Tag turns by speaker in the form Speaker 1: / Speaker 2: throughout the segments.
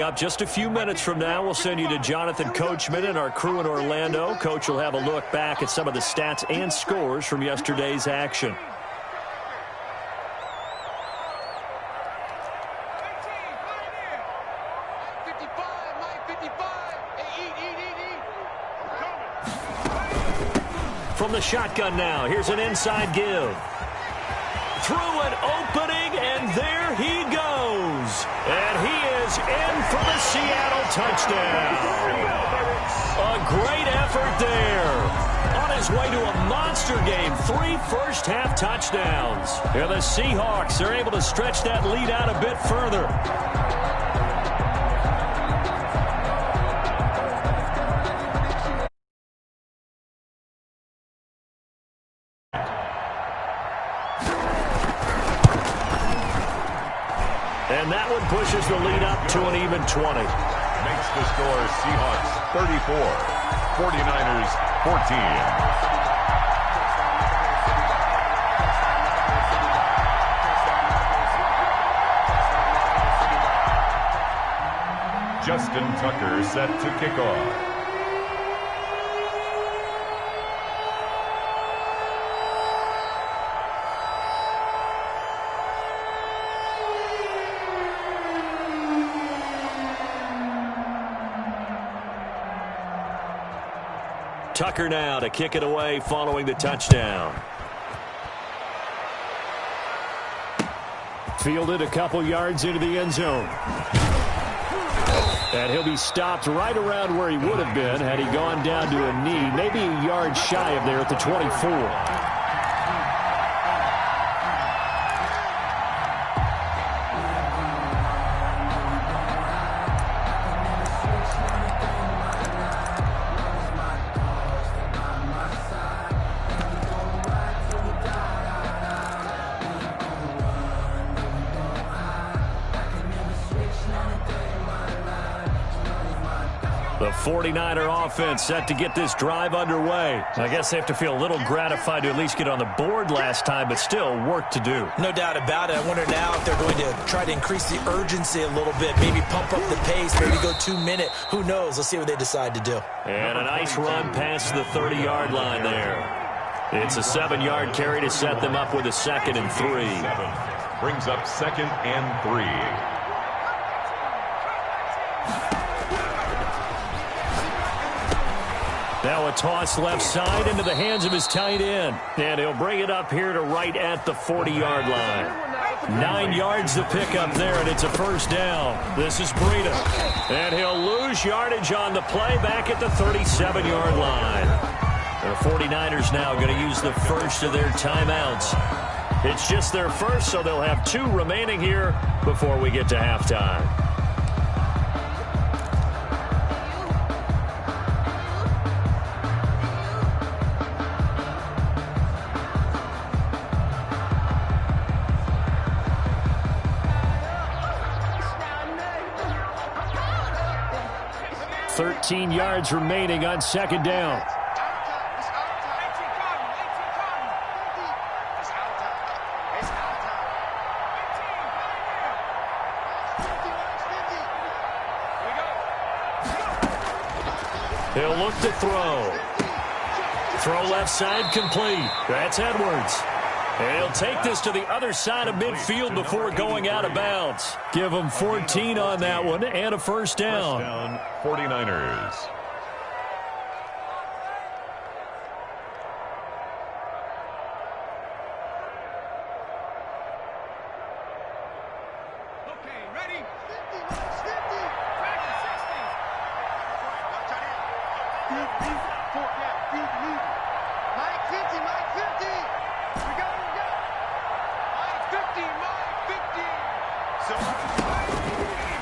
Speaker 1: Up just a few minutes from now, we'll send you to Jonathan Coachman and our crew in Orlando. Coach will have a look back at some of the stats and scores from yesterday's action. From the shotgun now, here's an inside give. Through an opening, and there he goes. And he is in for the Seattle touchdown. A great effort there. On his way to a monster game, 3 first-half touchdowns. And the Seahawks are able to stretch that lead out a bit further. And that one pushes the lead up to an even 20.
Speaker 2: Makes the score Seahawks 34, 49ers 14. Justin Tucker set to kick off.
Speaker 1: Tucker now to kick it away following the touchdown. Fielded a couple yards into the end zone. And he'll be stopped right around where he would have been had he gone down to a knee, maybe a yard shy of there at the 24. The 49er offense set to get this drive underway. I guess they have to feel a little gratified to at least get on the board last time, but still work to do.
Speaker 3: No doubt about it. I wonder now if they're going to try to increase the urgency a little bit, maybe pump up the pace, maybe go 2-minute. Who knows? Let's see what they decide to do.
Speaker 1: And a nice run past the 30-yard line there. It's a 7-yard carry to set them up with a 2nd and 3.
Speaker 2: Brings up 2nd and 3.
Speaker 1: Now a toss left side into the hands of his tight end. And he'll bring it up here to right at the 40-yard line. 9 yards to pick up there, and it's a first down. This is Breida. And he'll lose yardage on the play back at the 37-yard line. The 49ers now going to use the first of their timeouts. It's just their first, so they'll have 2 remaining here before we get to halftime. $13 yards remaining on 2nd down. He'll look to throw. Throw left side complete. That's Edwards. And he'll take this to the other side of midfield before going out of bounds. Give him 14 on that one and a first down.
Speaker 2: First down, 49ers.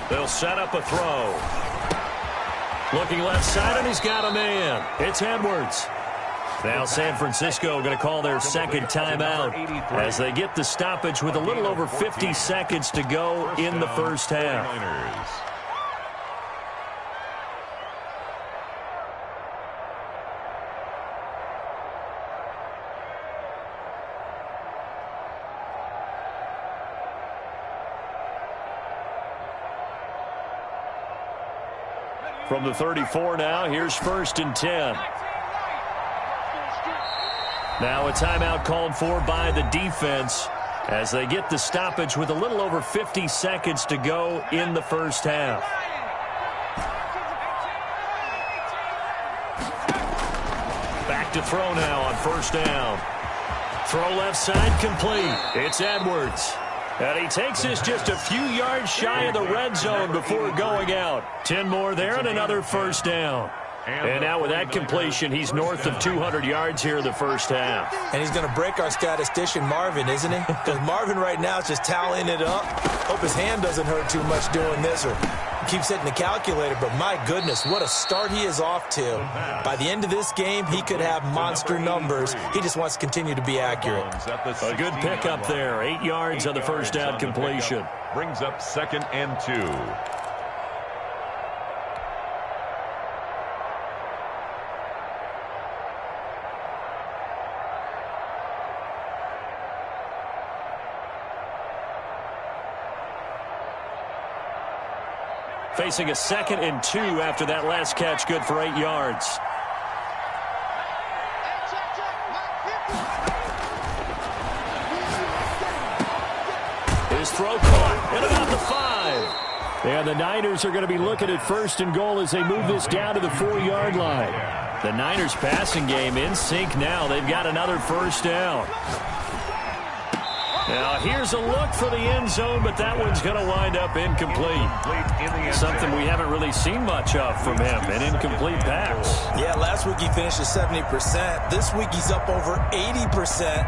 Speaker 1: They'll set up a throw. Looking left side, and he's got a man. It's Edwards. Now San Francisco going to call their 2nd timeout as they get the stoppage with a little over 50 seconds to go in the first half. From the 34 now, here's 1st and 10. Now a timeout called for by the defense as they get the stoppage with a little over 50 seconds to go in the first half. Back to throw now on 1st down. Throw left side complete. It's Edwards. And he takes this just a few yards shy of the red zone before going out. 10 more there and another 1st down. And now with that completion, he's north of 200 yards here in the first half.
Speaker 3: And he's going to break our statistician Marvin, isn't he? Because Marvin right now is just tallying it up. Hope his hand doesn't hurt too much doing this or keeps hitting the calculator. But my goodness, what a start he is off to. By the end of this game, he could have monster numbers. He just wants to continue to be accurate.
Speaker 1: A good pickup there. 8 yards on the 1st down completion.
Speaker 2: Brings up 2nd and 2.
Speaker 1: Facing a 2nd and 2 after that last catch, good for 8 yards. His throw caught at about the 5. And the Niners are going to be looking at 1st and goal as they move this down to the 4-yard line. The Niners passing game in sync now. They've got another 1st down. Now, here's a look for the end zone, but that one's going to wind up incomplete. Something we haven't really seen much of from him, an incomplete pass.
Speaker 3: Yeah, last week he finished at 70%. This week he's up over 80%.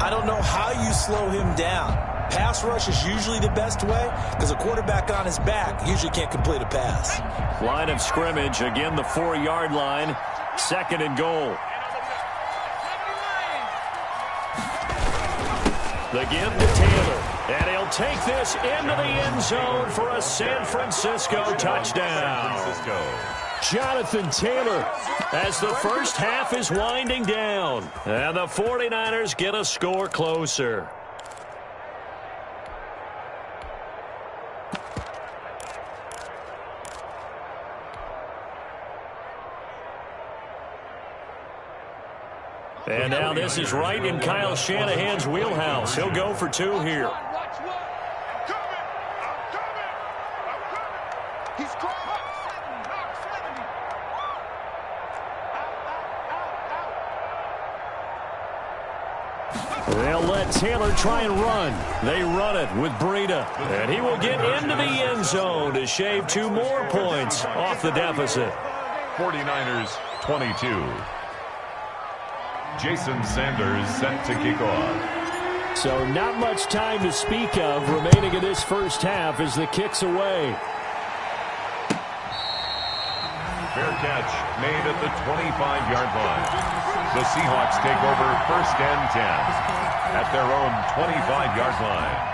Speaker 3: I don't know how you slow him down. Pass rush is usually the best way because a quarterback on his back usually can't complete a pass.
Speaker 1: Line of scrimmage, again the 4-yard line, 2nd and goal. The give to Taylor, and he'll take this into the end zone for a San Francisco touchdown. Jonathan Taylor as the first half is winding down, and the 49ers get a score closer. And now this is right in Kyle Shanahan's wheelhouse. He'll go for 2 here. They'll let Taylor try and run. They run it with Breida. And he will get into the end zone to shave 2 more points off the deficit.
Speaker 2: 49ers 22. Jason Sanders set to kick off.
Speaker 1: So not much time to speak of remaining in this first half as the kick's away.
Speaker 2: Fair catch made at the 25-yard line. The Seahawks take over 1st and 10 at their own 25-yard line.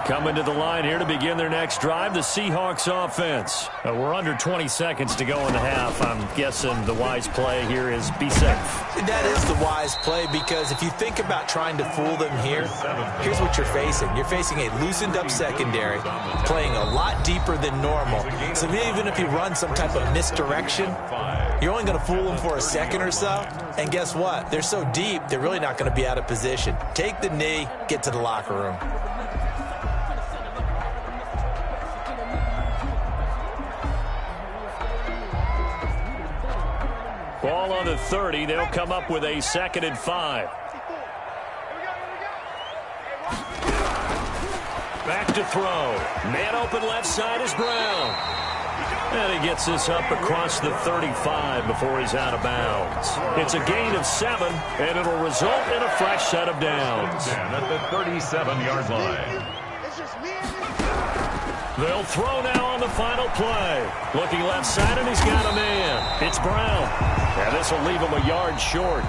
Speaker 1: Coming to the line here to begin their next drive, the Seahawks offense. We're under 20 seconds to go in the half. I'm guessing the wise play here is be safe.
Speaker 3: That is the wise play because if you think about trying to fool them here, here's what you're facing. You're facing a loosened up secondary, playing a lot deeper than normal. So even if you run some type of misdirection, you're only going to fool them for a second or so. And guess what? They're so deep, they're really not going to be out of position. Take the knee, get to the locker room.
Speaker 1: Ball on the 30. They'll come up with a 2nd and 5. Back to throw. Man open left side is Brown. And he gets this up across the 35 before he's out of bounds. It's a gain of 7, and it'll result in a fresh set of downs.
Speaker 2: At the 37-yard line.
Speaker 1: They'll throw now on the final play. Looking left side, and he's got a man. It's Brown. And this will leave him a yard short.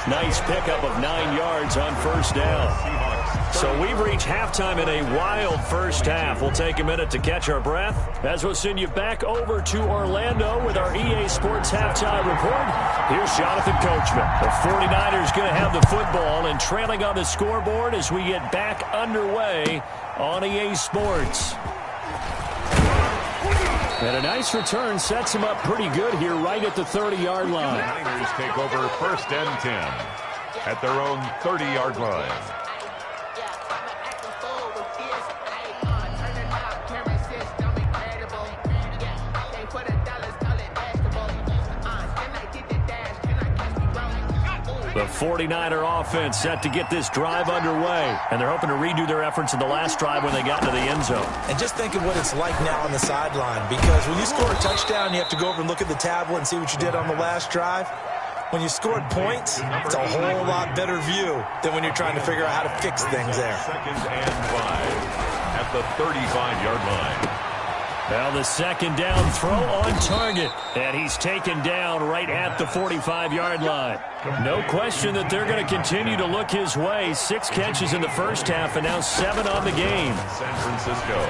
Speaker 1: Nice pickup of 9 yards on 1st down. So we've reached halftime in a wild first half. We'll take a minute to catch our breath as we'll send you back over to Orlando with our EA Sports Halftime Report. Here's Jonathan Coachman. The 49ers going to have the football and trailing on the scoreboard as we get back underway on EA Sports. And a nice return sets him up pretty good here right at the 30-yard line.
Speaker 2: The Niners take over 1st and 10 at their own 30-yard line.
Speaker 1: The 49er offense set to get this drive underway, and they're hoping to redo their efforts in the last drive when they got into the end zone.
Speaker 3: And just think of what it's like now on the sideline, because when you score a touchdown, you have to go over and look at the tablet and see what you did on the last drive. When you scored points, it's a whole lot better view than when you're trying to figure out how to fix things there.
Speaker 2: 2nd and 5 at the 35-yard line.
Speaker 1: Well, the second down throw on target, and he's taken down right at the 45-yard line. No question that they're going to continue to look his way. 6 catches in the first half and now 7 on the game.
Speaker 2: San Francisco.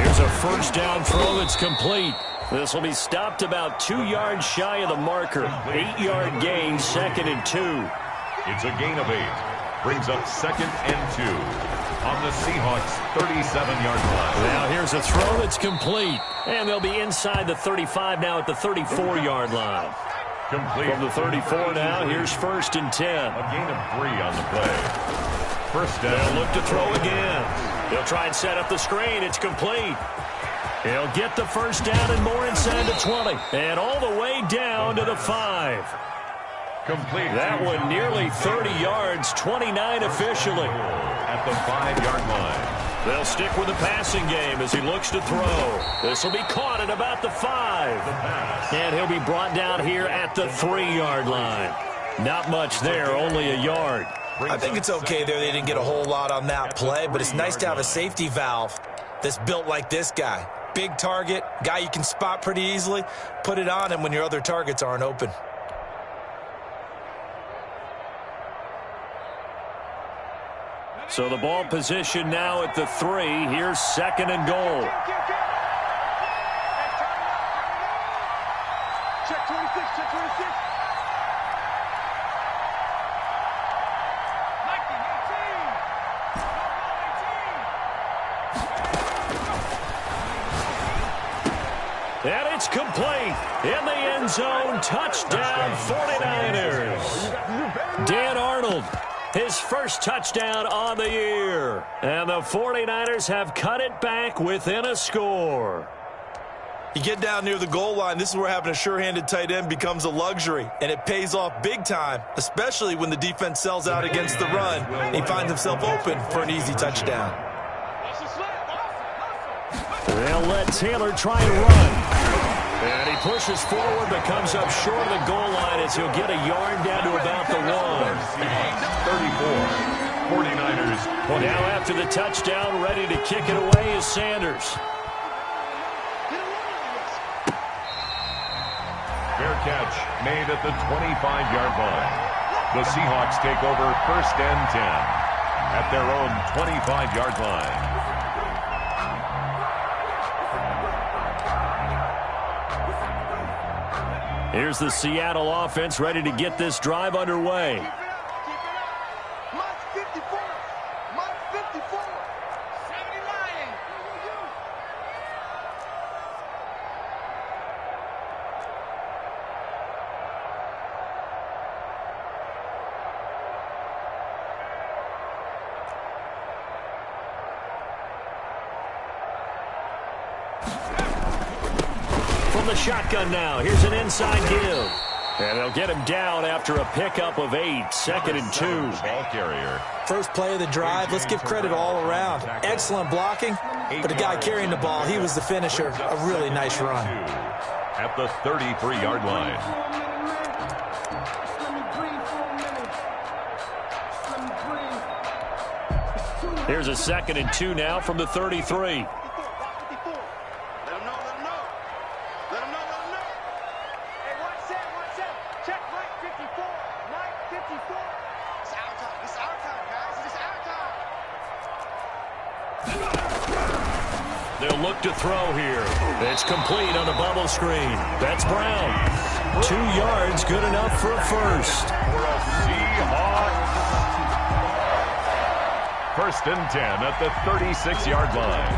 Speaker 1: Here's a first down throw that's complete. This will be stopped about 2 yards shy of the marker. 8-yard gain, 2nd and 2.
Speaker 2: It's a gain of 8. Brings up 2nd and 2. On the Seahawks' 37-yard line.
Speaker 1: Now here's a throw that's complete. And they'll be inside the 35 now at the 34-yard line.
Speaker 2: Complete.
Speaker 1: From the 34 now, here's 1st and 10.
Speaker 2: A gain of 3 on the play. First down.
Speaker 1: They'll look to throw again. They'll try and set up the screen. It's complete. He'll get the first down and more inside the 20. And all the way down to the 5.
Speaker 2: Complete.
Speaker 1: That one nearly 30 yards, 29 officially.
Speaker 2: At the 5-yard line.
Speaker 1: They'll stick with the passing game as he looks to throw. This will be caught at about the 5. And he'll be brought down here at the 3-yard line. Not much there, only a yard.
Speaker 3: I think it's okay there. They didn't get a whole lot on that play, but it's nice to have a safety valve that's built like this guy. Big target, guy you can spot pretty easily. Put it on him when your other targets aren't open.
Speaker 1: So the ball position now at the 3. Here's 2nd and goal.
Speaker 4: Check 26, check 26. 18.
Speaker 1: And it's complete. In the end zone, touchdown 49ers. Dan Arnold, his first touchdown on the year. And the 49ers have cut it back within a score.
Speaker 3: You get down near the goal line, this is where having a sure-handed tight end becomes a luxury, and it pays off big time, especially when the defense sells out against the run. And he finds himself open for an easy touchdown.
Speaker 1: They'll let Taylor try and run. And he pushes forward but comes up short of the goal line as he'll get a yard down to about the 1.
Speaker 2: 34. 49ers 20.
Speaker 1: Now after the touchdown, ready to kick it away is Sanders.
Speaker 2: Fair catch made at the 25-yard line. The Seahawks take over 1st and 10 at their own 25-yard line.
Speaker 1: Here's the Seattle offense ready to get this drive underway.
Speaker 4: Mark 54. Mark 54. 79.
Speaker 1: From the shotgun now, here's an inside give. And they'll get him down after a pickup of 8, 2nd and 2.
Speaker 2: Ball carrier.
Speaker 3: First play of the drive, let's give credit all around. Excellent blocking, but the guy carrying the ball, he was the finisher. A really nice run.
Speaker 2: At the 33-yard line.
Speaker 1: Here's a 2nd and 2 now from the 33. They'll look to throw here. It's complete on the bubble screen. That's Brown. 2 yards, good enough for a first.
Speaker 2: For a Seahawks. 1st and 10 at the 36-yard line.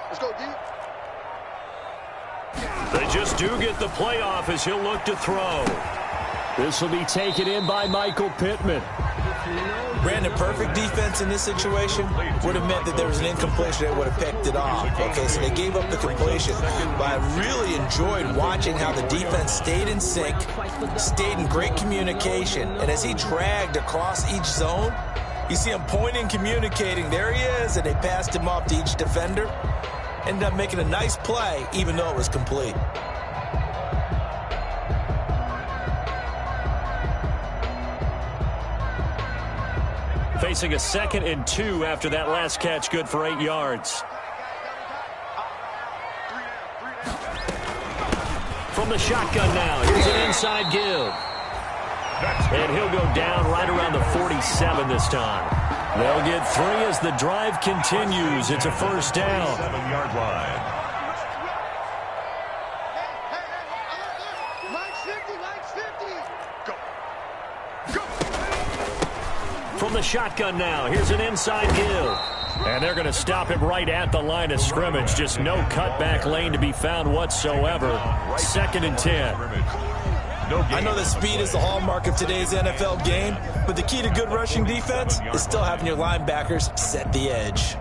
Speaker 4: Let's go, D.
Speaker 1: They just do get the playoff as he'll look to throw. This will be taken in by Michael Pittman.
Speaker 3: Brandon, perfect defense in this situation would have meant that there was an incompletion that would have picked it off. Okay, so they gave up the completion. But I really enjoyed watching how the defense stayed in sync, stayed in great communication. And as he dragged across each zone, you see him pointing, communicating. There he is, and they passed him off to each defender. Ended up making a nice play, even though it was complete.
Speaker 1: Facing a 2nd and 2 after that last catch, good for 8 yards. From the shotgun now, here's an inside give. And he'll go down right around the 47 this time. They'll get 3 as the drive continues. It's a first down.
Speaker 2: 7-yard line.
Speaker 4: Mike's 50, Mike's 50. Go.
Speaker 1: From the shotgun now, here's an inside give. And they're going to stop him right at the line of scrimmage. Just no cutback lane to be found whatsoever. 2nd and 10.
Speaker 3: I know that speed is the hallmark of today's NFL game, but the key to good rushing defense is still having your linebackers set the edge.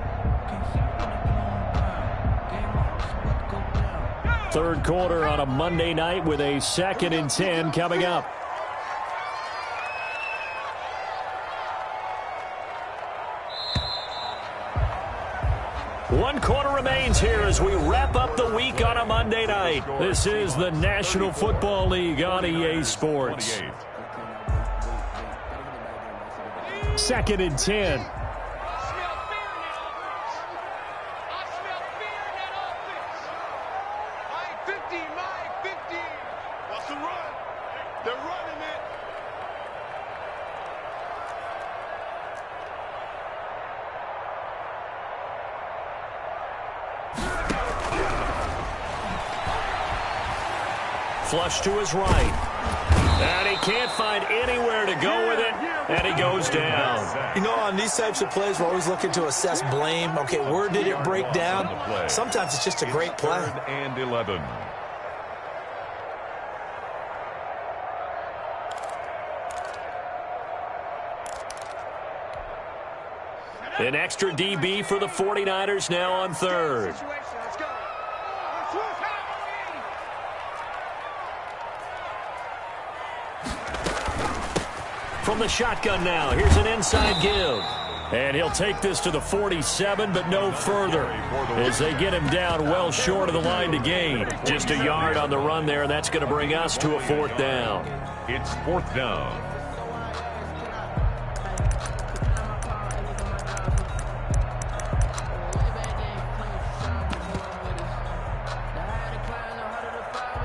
Speaker 1: 3rd quarter on a Monday night with a 2nd and 10 coming up. One quarter remains here as we wrap up the week on a Monday night. This is the National Football League on EA Sports. 2nd and 10.
Speaker 4: What's the run? They're running it.
Speaker 1: Flush to his right. And he can't find anywhere to go with it, and he goes down.
Speaker 3: You know, on these types of plays, we're always looking to assess blame. Okay, where did it break down? Sometimes it's just a great play.
Speaker 2: 3rd and 11.
Speaker 1: An extra DB for the 49ers now on 3rd.
Speaker 4: Let's go.
Speaker 1: From the shotgun now, here's an inside give. And he'll take this to the 47, but no further, as they get him down well short of the line to gain. Just a yard on the run there, and that's going to bring us to a 4th down.
Speaker 2: It's 4th down.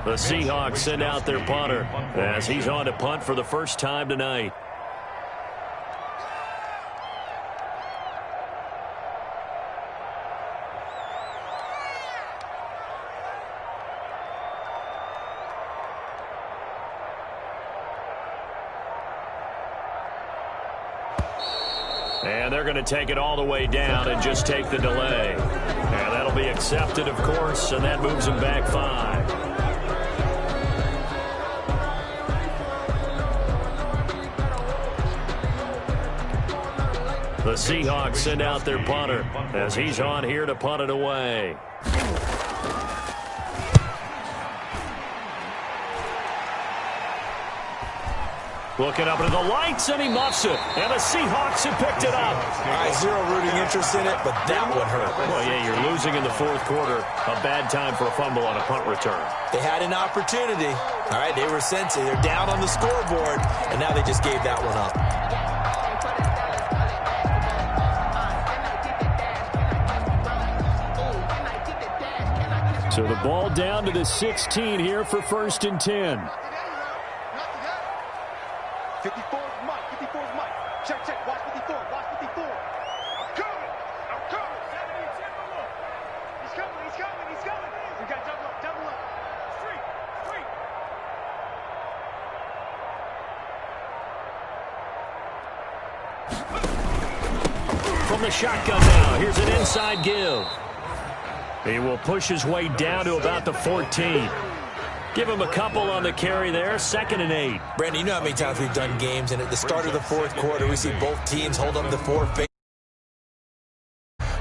Speaker 1: The Seahawks send out their punter as he's on to punt for the first time tonight. And they're going to take it all the way down and just take the delay. And that'll be accepted, of course, and that moves them back 5. The Seahawks send out their punter as he's on here to punt it away. Looking up into the lights, and he muffs it. And the Seahawks have picked it up.
Speaker 3: All right, zero rooting interest in it, but that would hurt.
Speaker 1: Well, yeah, you're losing in the 4th quarter. A bad time for a fumble on a punt return.
Speaker 3: They had an opportunity. All right, they were sensing. They're down on the scoreboard, and now they just gave that one up.
Speaker 1: So the ball down to the 16 here for 1st and 10.
Speaker 4: 54 is Mike. 54 is Mike. Check, check. Watch 54. Watch 54. I'm coming. I'm coming. 70, 10 more. He's coming. He's coming. He's coming. We got double up. Double up. Street. Street.
Speaker 1: From the shotgun now, here's an inside give. He will push his way down to about the 14. Give him a couple on the carry there, 2nd and 8.
Speaker 3: Brandon, you know how many times we've done games, and at the start of the fourth quarter, we see both teams hold up the 4 fingers.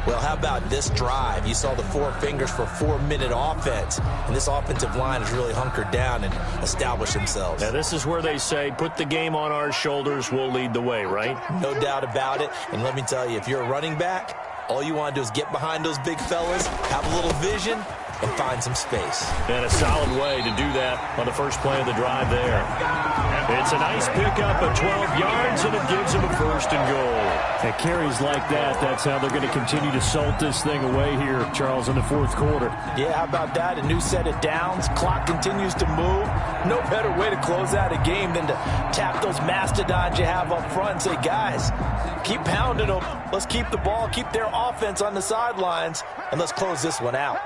Speaker 3: Well, how about this drive? You saw the 4 fingers for 4-minute offense, and this offensive line has really hunkered down and established themselves.
Speaker 1: Now, this is where they say, put the game on our shoulders, we'll lead the way, right?
Speaker 3: No doubt about it, and let me tell you, if you're a running back, all you want to do is get behind those big fellas, have a little vision, and find some space.
Speaker 1: And a solid way to do that on the first play of the drive there. It's a nice pickup of 12 yards, and it gives him a 1st and goal. At carries like that, that's how they're going to continue to salt this thing away here, Charles, in the fourth quarter.
Speaker 3: Yeah, how about that? A new set of downs. Clock continues to move. No better way to close out a game than to tap those mastodons you have up front and say, guys, keep pounding them. Let's keep the ball, keep their offense on the sidelines, and let's close this one out.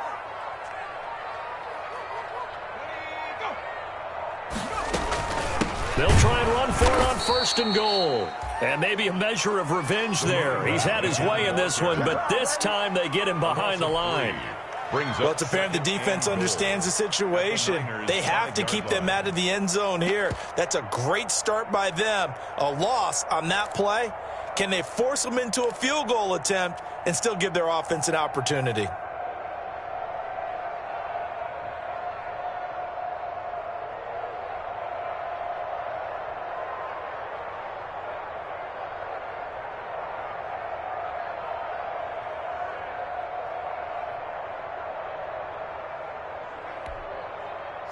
Speaker 1: They'll try and run for it on 1st and goal. And maybe a measure of revenge there. He's had his way in this one, but this time they get him behind the line.
Speaker 3: Well, it's apparent the defense understands the situation. They have to keep them out of the end zone here. That's a great start by them. A loss on that play. Can they force them into a field goal attempt and still give their offense an opportunity?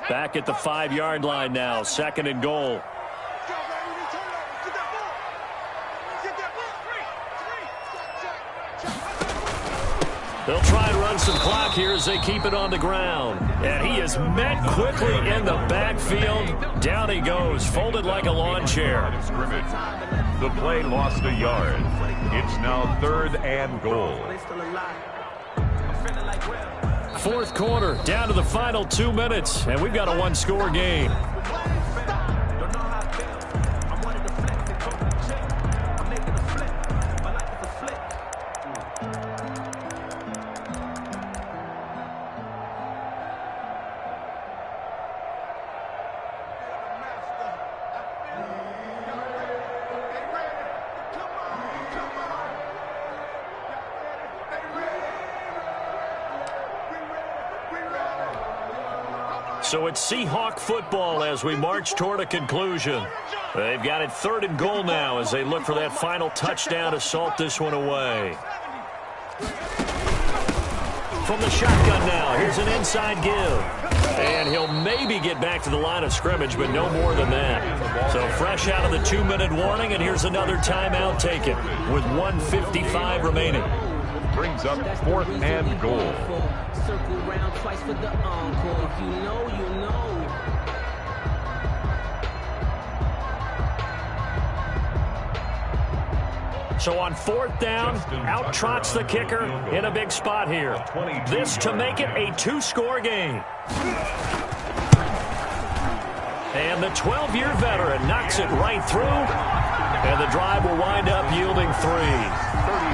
Speaker 1: Back at the 5-yard line now, 2nd and goal. They'll try and run some clock here as they keep it on the ground. And he is met quickly in the backfield. Down he goes, folded like a lawn chair.
Speaker 2: The play lost a yard. It's now 3rd and goal.
Speaker 1: Fourth quarter, down to the final 2 minutes, and we've got a 1-score game. So it's Seahawk football as we march toward a conclusion. They've got it 3rd and goal now as they look for that final touchdown to salt this one away. From the shotgun now, here's an inside give. And he'll maybe get back to the line of scrimmage, but no more than that. So fresh out of the 2-minute warning, and here's another timeout taken with 1:55 remaining.
Speaker 2: Brings up 4th and goal.
Speaker 5: Circle round twice for the encore. If you know, you know.
Speaker 1: So on 4th down, out trots the kicker in a big spot here. This to make it a 2-score game. And the 12-year veteran knocks it right through. And the drive will wind up yielding 3.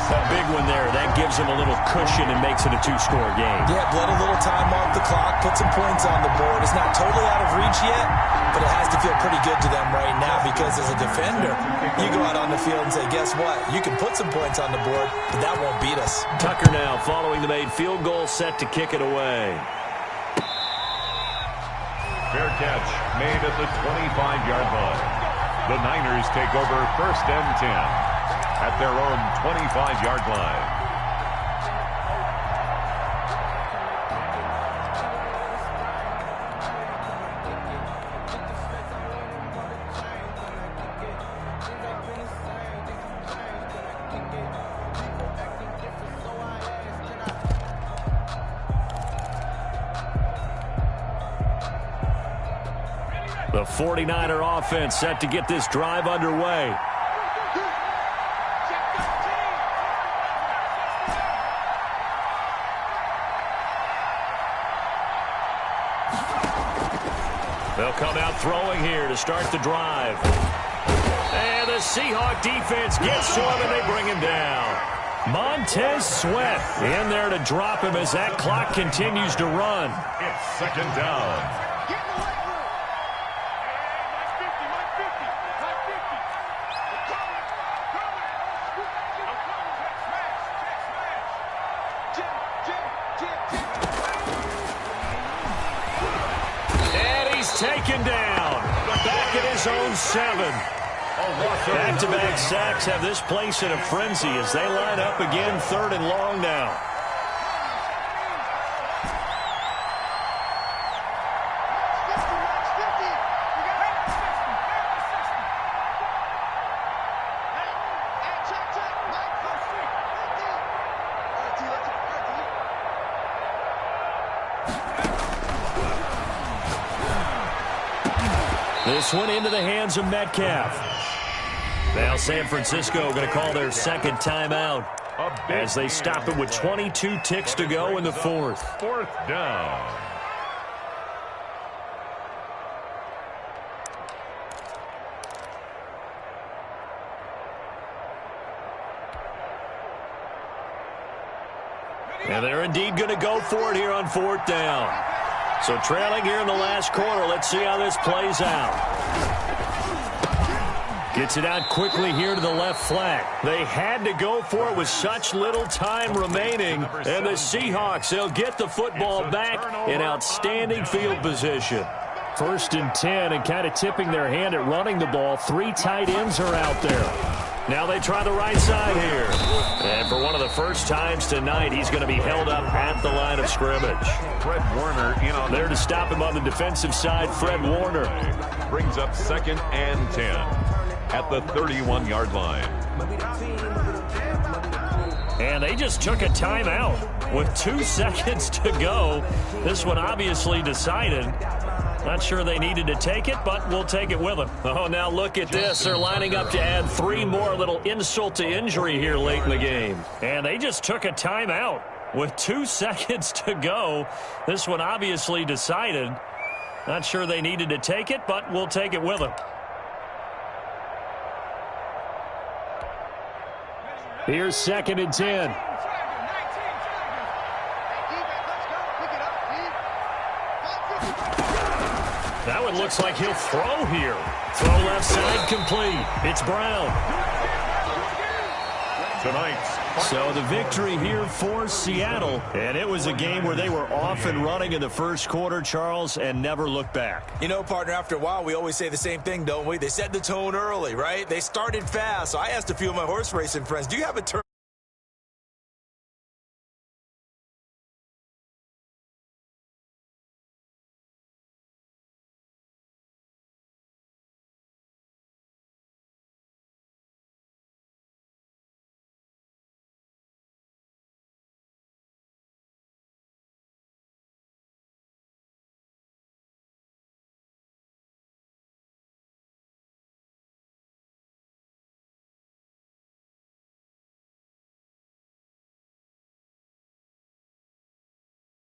Speaker 1: A big one there. That gives him a little cushion and makes it a 2-score game.
Speaker 3: Yeah, bled a little time off the clock, put some points on the board. It's not totally out of reach yet, but it has to feel pretty good to them right now because as a defender, you go out on the field and say, guess what? You can put some points on the board, but that won't beat us.
Speaker 1: Tucker now following the made field goal, set to kick it away.
Speaker 2: Fair catch made at the 25-yard line. The Niners take over 1st and 10 at their own 25-yard line.
Speaker 1: The 49er offense set to get this drive underway. They'll come out throwing here to start the drive. And the Seahawk defense gets to him, and they bring him down. Montez Sweat in there to drop him as that clock continues to run.
Speaker 2: It's second down.
Speaker 4: Get in the weight room. Hey, Mike 50, Mike 50.
Speaker 1: And he's taken down. Back at his own 7. Back-to-back sacks have this place in a frenzy as they line up again, 3rd and long now. This one into the hands of Metcalf. Now San Francisco going to call their second timeout as they stop it with 22 ticks to go in the 4th.
Speaker 2: 4th down.
Speaker 1: And they're indeed going to go for it here on 4th down. So trailing here in the last quarter. Let's see how this plays out. Gets it out quickly here to the left flank. They had to go for it with such little time remaining. And the Seahawks, they'll get the football back in outstanding field position. 1st and 10, and kind of tipping their hand at running the ball. 3 tight ends are out there. Now they try the right side here. And for one of the first times tonight, he's going to be held up at the line of scrimmage.
Speaker 2: Fred Warner in on
Speaker 1: there to stop him on the defensive side. Fred Warner
Speaker 2: brings up 2nd and 10 at the 31-yard line.
Speaker 1: And they just took a timeout with 2 seconds to go. This one obviously decided. Not sure they needed to take it, but we'll take it with them. Oh, now look at this. They're lining up to add 3 more, little insult to injury here late in the game. And they just took a timeout with 2 seconds to go. This one obviously decided. Not sure they needed to take it, but we'll take it with them. Here's 2nd and 10. That one looks like he'll throw here. Throw left side complete. It's Brown. So the victory here for Seattle. And it was a game where they were off and running in the first quarter, Charles, and never looked back.
Speaker 3: You know, partner, after a while, we always say the same thing, don't we? They set the tone early, right? They started fast. So I asked a few of my horse racing friends, do you have a turn?